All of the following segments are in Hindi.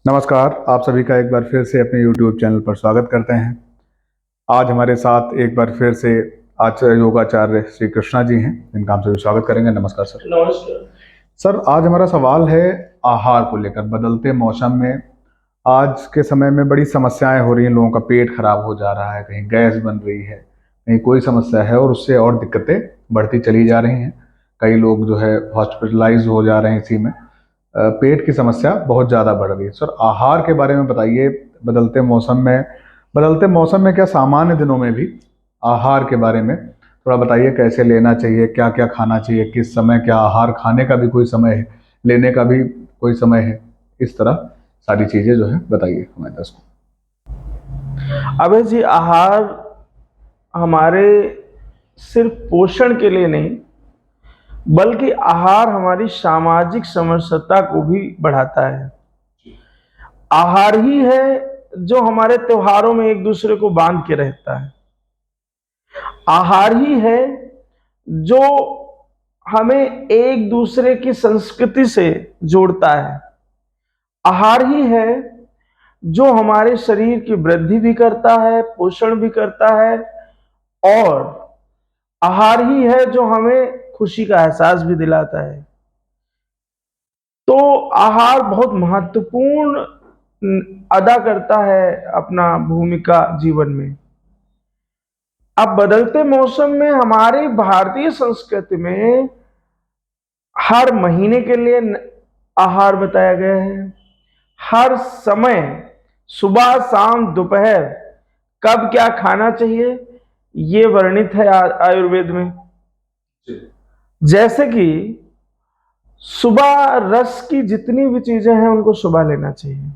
नमस्कार, आप सभी का एक बार फिर से अपने YouTube चैनल पर स्वागत करते हैं। आज हमारे साथ एक बार फिर से आचार्य योगाचार्य श्री कृष्णा जी हैं, जिनका हम सभी स्वागत करेंगे। नमस्कार सर। नमस्कार सर, आज हमारा सवाल है आहार को लेकर। बदलते मौसम में आज के समय में बड़ी समस्याएं हो रही हैं। लोगों का पेट खराब हो जा रहा है, कहीं गैस बन रही है, कहीं कोई समस्या है, और उससे और दिक्कतें बढ़ती चली जा रही हैं। कई लोग जो है हॉस्पिटलाइज हो जा रहे हैं इसी में। पेट की समस्या बहुत ज़्यादा बढ़ रही है। सर, आहार के बारे में बताइए। बदलते मौसम में क्या सामान्य दिनों में भी आहार के बारे में थोड़ा बताइए, कैसे लेना चाहिए, क्या क्या खाना चाहिए, किस समय क्या आहार खाने का भी कोई समय है, लेने का भी कोई समय है, इस तरह सारी चीज़ें जो है बताइए हमारे दर्शकों को। अभय जी, आहार हमारे सिर्फ पोषण के लिए नहीं बल्कि आहार हमारी सामाजिक समरसता को भी बढ़ाता है। आहार ही है जो हमारे त्योहारों में एक दूसरे को बांध के रहता है। आहार ही है जो हमें एक दूसरे की संस्कृति से जोड़ता है। आहार ही है जो हमारे शरीर की वृद्धि भी करता है, पोषण भी करता है, और आहार ही है जो हमें खुशी का एहसास भी दिलाता है। तो आहार बहुत महत्वपूर्ण अदा करता है अपना भूमिका जीवन में। अब बदलते मौसम में हमारी भारतीय संस्कृति में हर महीने के लिए आहार बताया गया है। हर समय, सुबह शाम दोपहर, कब क्या खाना चाहिए ये वर्णित है आयुर्वेद में। जैसे कि सुबह रस की जितनी भी चीजें हैं उनको सुबह लेना चाहिए।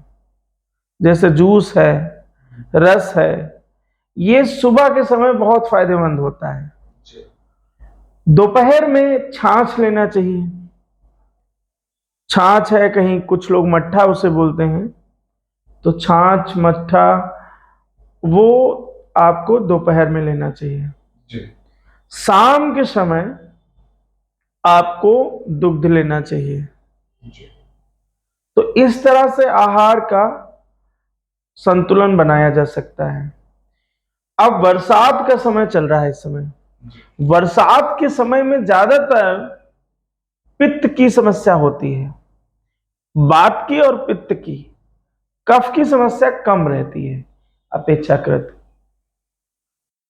जैसे जूस है, रस है, ये सुबह के समय बहुत फायदेमंद होता है। दोपहर में छाछ लेना चाहिए। छाछ है, कहीं कुछ लोग मट्ठा उसे बोलते हैं, तो छाछ मट्ठा वो आपको दोपहर में लेना चाहिए। शाम के समय आपको दुग्ध लेना चाहिए। तो इस तरह से आहार का संतुलन बनाया जा सकता है। अब बरसात का समय चल रहा है। इस समय बरसात के समय में ज्यादातर पित्त की समस्या होती है। वात की और पित्त की, कफ की समस्या कम रहती है अपेक्षाकृत।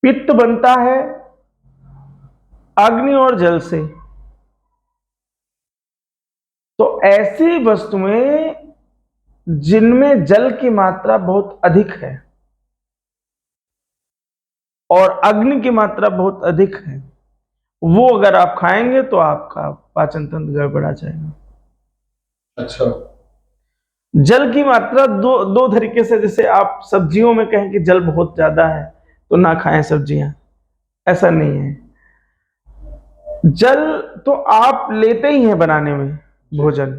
पित्त बनता है अग्नि और जल से। तो ऐसी वस्तुएं जिनमें जल की मात्रा बहुत अधिक है और अग्नि की मात्रा बहुत अधिक है, वो अगर आप खाएंगे तो आपका पाचन तंत्र गड़बड़ा जाएगा। अच्छा। जल की मात्रा दो तरीके से, जैसे आप सब्जियों में कहें कि जल बहुत ज्यादा है तो ना खाएं सब्जियां, ऐसा नहीं है। जल तो आप लेते ही हैं बनाने में भोजन।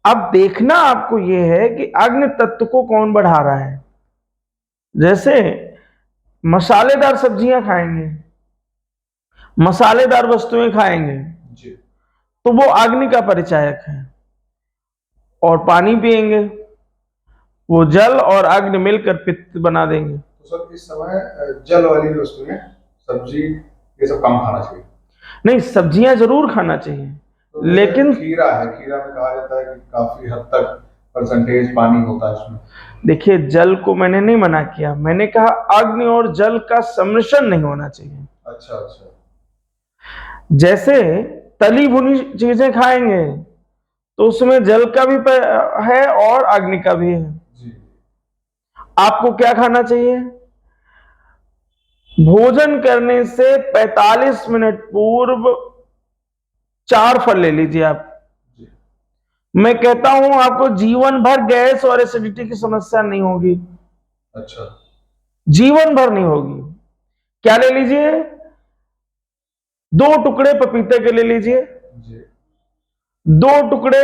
अब देखना आपको यह है कि अग्नि तत्व को कौन बढ़ा रहा है। जैसे मसालेदार सब्जियां खाएंगे, मसालेदार वस्तुएं खाएंगे तो वो अग्नि का परिचायक है। और पानी पिएंगे, वो जल और अग्नि मिलकर पित्त बना देंगे। तो सर, इस समय जल वाली वस्तुएं, सब्जी, ये सब कम खाना चाहिए। नहीं, सब्जियां जरूर खाना चाहिए, तो लेकिन खीरा है, खीरा में कहा जाता है कि काफी हद तक परसेंटेज पानी होता है इसमें। देखिए, जल को मैंने नहीं मना किया, मैंने कहा अग्नि और जल का सम्मिश्रण नहीं होना चाहिए। अच्छा अच्छा। जैसे तली भुनी चीजें खाएंगे तो उसमें जल का भी है और अग्नि का भी है। जी। आपको क्या खाना चाहिए? भोजन करने से 45 मिनट पूर्व 4 फल ले लीजिए आप। मैं कहता हूं आपको जीवन भर गैस और एसिडिटी की समस्या नहीं होगी। अच्छा। जीवन भर नहीं होगी। क्या ले लीजिए? 2 टुकड़े पपीते के ले लीजिए, जी। 2 टुकड़े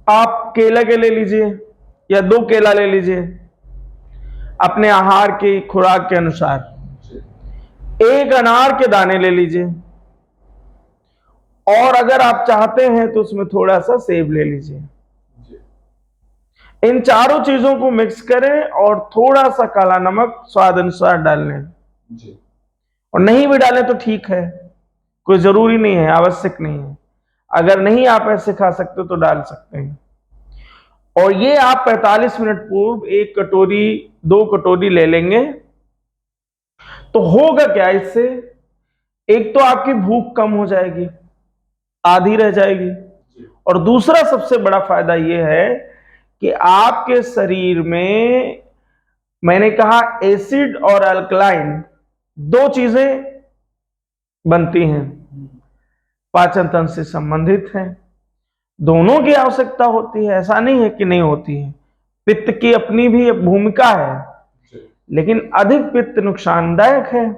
आप केला के ले लीजिए, या 2 केला ले लीजिए अपने आहार की खुराक के अनुसार। 1 अनार के दाने ले लीजिए, और अगर आप चाहते हैं तो उसमें थोड़ा सा सेब ले लीजिए। इन चारों चीजों को मिक्स करें और थोड़ा सा काला नमक स्वाद अनुसार डाल लें, जी। और नहीं भी डालें तो ठीक है, कोई जरूरी नहीं है, आवश्यक नहीं है। अगर नहीं आप ऐसे खा सकते तो डाल सकते हैं। और ये आप 45 मिनट पूर्व 1 कटोरी 2 कटोरी ले लेंगे तो होगा क्या इससे, एक तो आपकी भूख कम हो जाएगी, आधी रह जाएगी, और दूसरा सबसे बड़ा फायदा यह है कि आपके शरीर में, मैंने कहा एसिड और अल्कलाइन दो चीजें बनती हैं, पाचन तंत्र से संबंधित हैं, दोनों की आवश्यकता होती है, ऐसा नहीं है कि नहीं होती है। पित्त की अपनी भी भूमिका है, लेकिन अधिक पित्त नुकसानदायक है।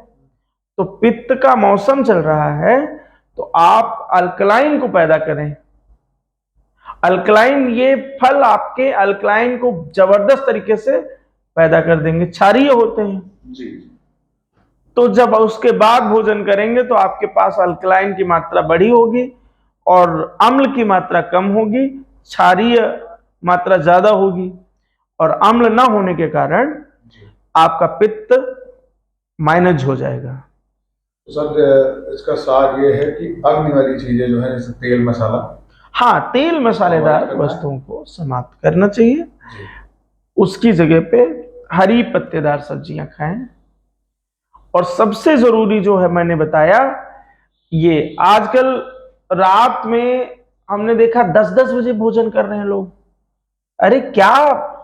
तो पित्त का मौसम चल रहा है तो आप अल्कलाइन को पैदा करें। अल्कलाइन, ये फल आपके अल्कलाइन को जबरदस्त तरीके से पैदा कर देंगे, क्षारीय होते हैं जी। तो जब उसके बाद भोजन करेंगे तो आपके पास अल्कलाइन की मात्रा बढ़ी होगी और अम्ल की मात्रा कम होगी, क्षारीय मात्रा ज्यादा होगी, और अम्ल ना होने के कारण आपका पित्त माइनस हो जाएगा। तो सर इसका सार ये है कि अग्नि वाली चीजें जो है जैसे तेल मसाला, हाँ, तेल मसालेदार वस्तुओं को समाप्त करना चाहिए, उसकी जगह पे हरी पत्तेदार सब्जियां खाएं। और सबसे जरूरी जो है मैंने बताया, ये आजकल रात में हमने देखा 10-10 बजे भोजन कर रहे हैं लोग। अरे क्या,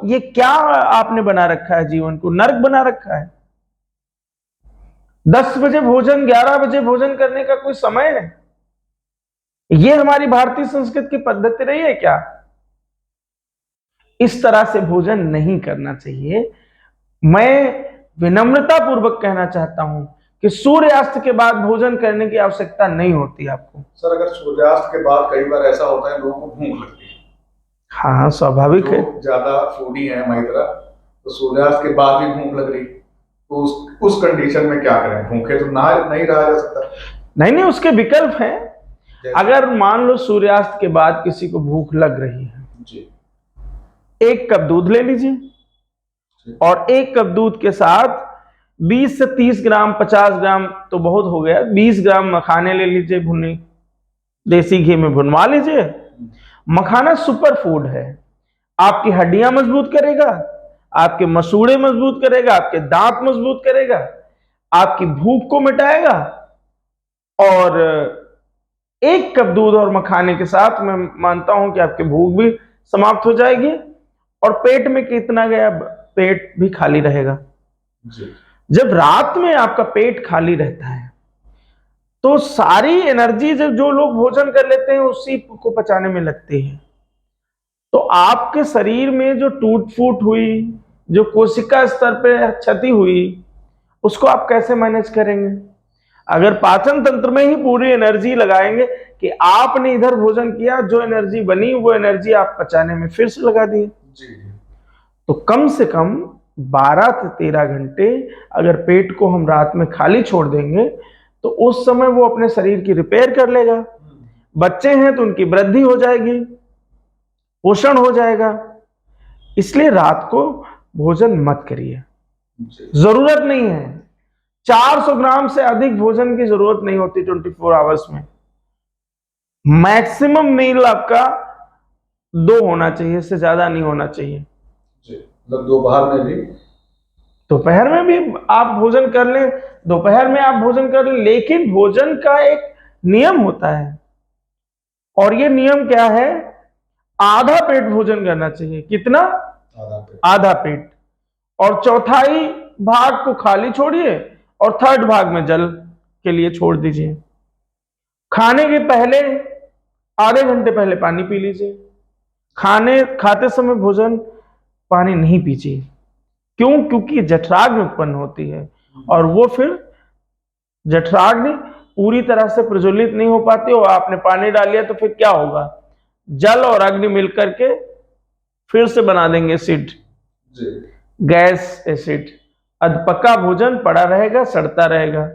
ये क्या आपने बना रखा है, जीवन को नरक बना रखा है। 10 बजे भोजन, 11 बजे भोजन करने का कोई समय है? ये हमारी भारतीय संस्कृति की पद्धति रही है क्या? इस तरह से भोजन नहीं करना चाहिए। मैं विनम्रता पूर्वक कहना चाहता हूं कि सूर्यास्त के बाद भोजन करने की आवश्यकता नहीं होती आपको। सर अगर सूर्यास्त के बाद कई बार ऐसा होता है लोगों को भूख लगती है, हाँ स्वाभाविक है, ज्यादा फूडी है हमारी तरह, तो सूर्यास्त के बाद भी भूख लग रही, तो उस कंडीशन में क्या करें? भूखे तो ना नहीं रहा जा सकता। नहीं, उसके विकल्प हैं। अगर मान लो सूर्यास्त के बाद किसी को भूख लग रही है जी, 1 कप दूध ले लीजिए और 1 कप दूध के साथ 20 से 30 ग्राम, 50 ग्राम तो बहुत हो गया, 20 ग्राम मखाने ले लीजिए, भुनी देसी घी में भुनवा लीजिए। मखाना सुपर फूड है, आपकी हड्डियां मजबूत करेगा, आपके मसूड़े मजबूत करेगा, आपके दांत मजबूत करेगा, आपकी भूख को मिटाएगा। और 1 कप दूध और मखाने के साथ मैं मानता हूं कि आपकी भूख भी समाप्त हो जाएगी और पेट में कितना गया, पेट भी खाली रहेगा जी। जब रात में आपका पेट खाली रहता है तो सारी एनर्जी जब जो लोग भोजन कर लेते हैं उसी को पचाने में लगती है। तो आपके शरीर में जो टूट फूट हुई, जो कोशिका स्तर पे क्षति हुई, उसको आप कैसे मैनेज करेंगे? अगर पाचन तंत्र में ही पूरी एनर्जी लगाएंगे कि आपने इधर भोजन किया, जो एनर्जी बनी वो एनर्जी आप पचाने में फिर से लगा दी जी, तो कम से कम 12 से 13 घंटे अगर पेट को हम रात में खाली छोड़ देंगे तो उस समय वो अपने शरीर की रिपेयर कर लेगा। बच्चे हैं तो उनकी वृद्धि हो जाएगी, पोषण हो जाएगा। इसलिए रात को भोजन मत करिए, जरूरत नहीं है। 400 ग्राम से अधिक भोजन की जरूरत नहीं होती 24 आवर्स में। मैक्सिमम मील आपका 2 होना चाहिए, इससे ज्यादा नहीं होना चाहिए। मतलब दोपहर में भी आप भोजन कर लें, दोपहर में आप भोजन कर लें, लेकिन भोजन का एक नियम होता है और ये नियम क्या है? आधा पेट भोजन करना चाहिए। कितना? आधा पेट। और चौथाई भाग को खाली छोड़िए और थर्ड भाग में जल के लिए छोड़ दीजिए। खाने के पहले आधे घंटे पहले पानी पी लीजिए। खाते समय भोजन पानी नहीं पीजिए। क्यों? क्योंकि जठराग्नि उत्पन्न होती है और वो फिर जठराग्नि पूरी तरह से प्रज्वलित नहीं हो पाती और आपने पानी डाल लिया तो फिर क्या होगा? जल और अग्नि मिलकर के फिर से बना देंगे एसिड, गैस एसिड। अधपका भोजन पड़ा रहेगा, सड़ता रहेगा।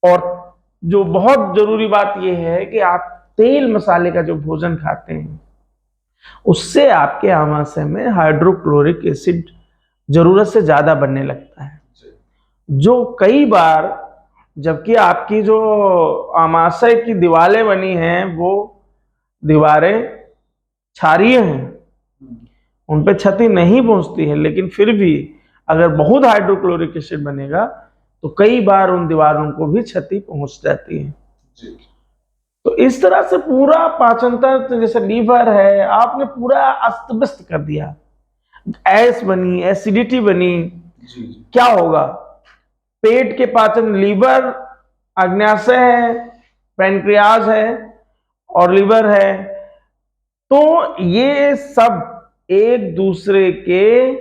और जो बहुत जरूरी बात यह है कि आप तेल मसाले का जो भोजन खाते हैं उससे आपके आमाशय में हाइड्रोक्लोरिक एसिड जरूरत से ज्यादा बनने लगता है, जो कई बार, जबकि आपकी जो आमाशय की दीवारें बनी हैं वो दीवारें क्षारीय हैं, उन पे क्षति नहीं पहुंचती है, लेकिन फिर भी अगर बहुत हाइड्रोक्लोरिक एसिड बनेगा तो कई बार उन दीवारों को भी क्षति पहुंच जाती है। तो इस तरह से पूरा पाचन तंत्र, जैसे लीवर है, आपने पूरा अस्त व्यस्त कर दिया, गैस बनी, एसिडिटी बनी। क्या होगा? पेट के पाचन, लीवर, अग्न्याशय है, पैनक्रियाज है और लीवर है, तो ये सब एक दूसरे के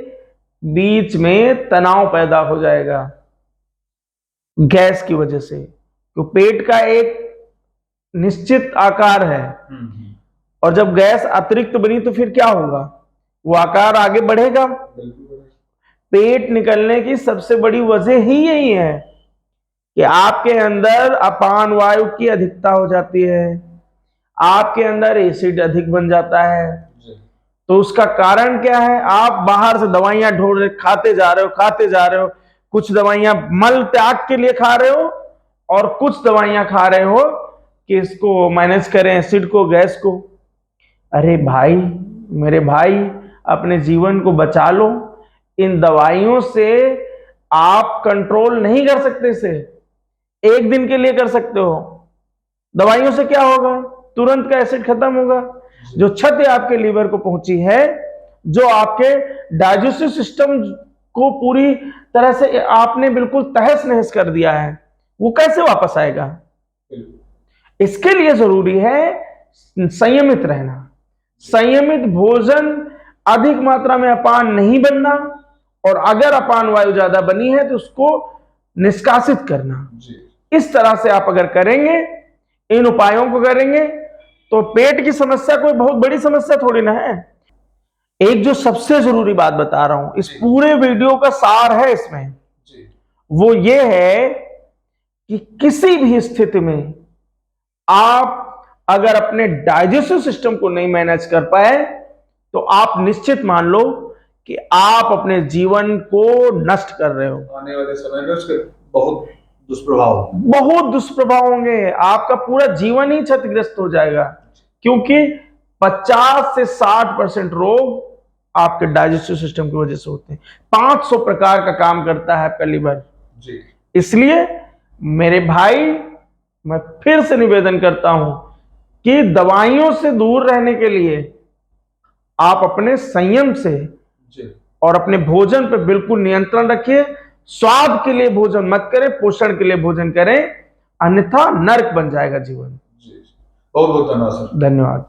बीच में तनाव पैदा हो जाएगा गैस की वजह से। तो पेट का एक निश्चित आकार है और जब गैस अतिरिक्त बनी तो फिर क्या होगा? वो आकार आगे बढ़ेगा। पेट निकलने की सबसे बड़ी वजह ही यही है कि आपके अंदर अपान वायु की अधिकता हो जाती है, आपके अंदर एसिड अधिक बन जाता है। तो उसका कारण क्या है? आप बाहर से दवाइयां ढूंढ रहे, खाते जा रहे हो। कुछ दवाइयां मल त्याग के लिए खा रहे हो और कुछ दवाइयां खा रहे हो कि इसको मैनेज करें, एसिड को, गैस को। अरे भाई, मेरे भाई, अपने जीवन को बचा लो। इन दवाइयों से आप कंट्रोल नहीं कर सकते, इसे एक दिन के लिए कर सकते हो। दवाइयों से क्या होगा? तुरंत का एसिड खत्म होगा। जो क्षति आपके लीवर को पहुंची है, जो आपके डाइजेस्टिव सिस्टम को पूरी तरह से आपने बिल्कुल तहस नहस कर दिया है, वो कैसे वापस आएगा? इसके लिए जरूरी है संयमित रहना, संयमित भोजन, अधिक मात्रा में अपान नहीं बनना, और अगर अपान वायु ज्यादा बनी है तो उसको निष्कासित करना। इस तरह से आप अगर करेंगे, इन उपायों को करेंगे, तो पेट की समस्या कोई बहुत बड़ी समस्या थोड़ी ना है। एक जो सबसे जरूरी बात बता रहा हूं, इस पूरे वीडियो का सार है इसमें, वो ये है कि किसी भी स्थिति में आप अगर अपने डाइजेस्टिव सिस्टम को नहीं मैनेज कर पाए तो आप निश्चित मान लो कि आप अपने जीवन को नष्ट कर रहे हो। आने वाले समय में उसके बहुत दुष्प्रभाव होंगे। आपका पूरा जीवन ही क्षतिग्रस्त हो जाएगा, क्योंकि 50 से 60% रोग आपके डाइजेस्टिव सिस्टम की वजह से होते हैं। 500 प्रकार का काम करता है आपका लीवर। इसलिए मेरे भाई, मैं फिर से निवेदन करता हूं कि दवाइयों से दूर रहने के लिए आप अपने संयम से और अपने भोजन पर बिल्कुल नियंत्रण रखिए। स्वाद के लिए भोजन मत करें, पोषण के लिए भोजन करें, अन्यथा नर्क बन जाएगा जीवन। बहुत बहुत धन्यवाद सर। धन्यवाद।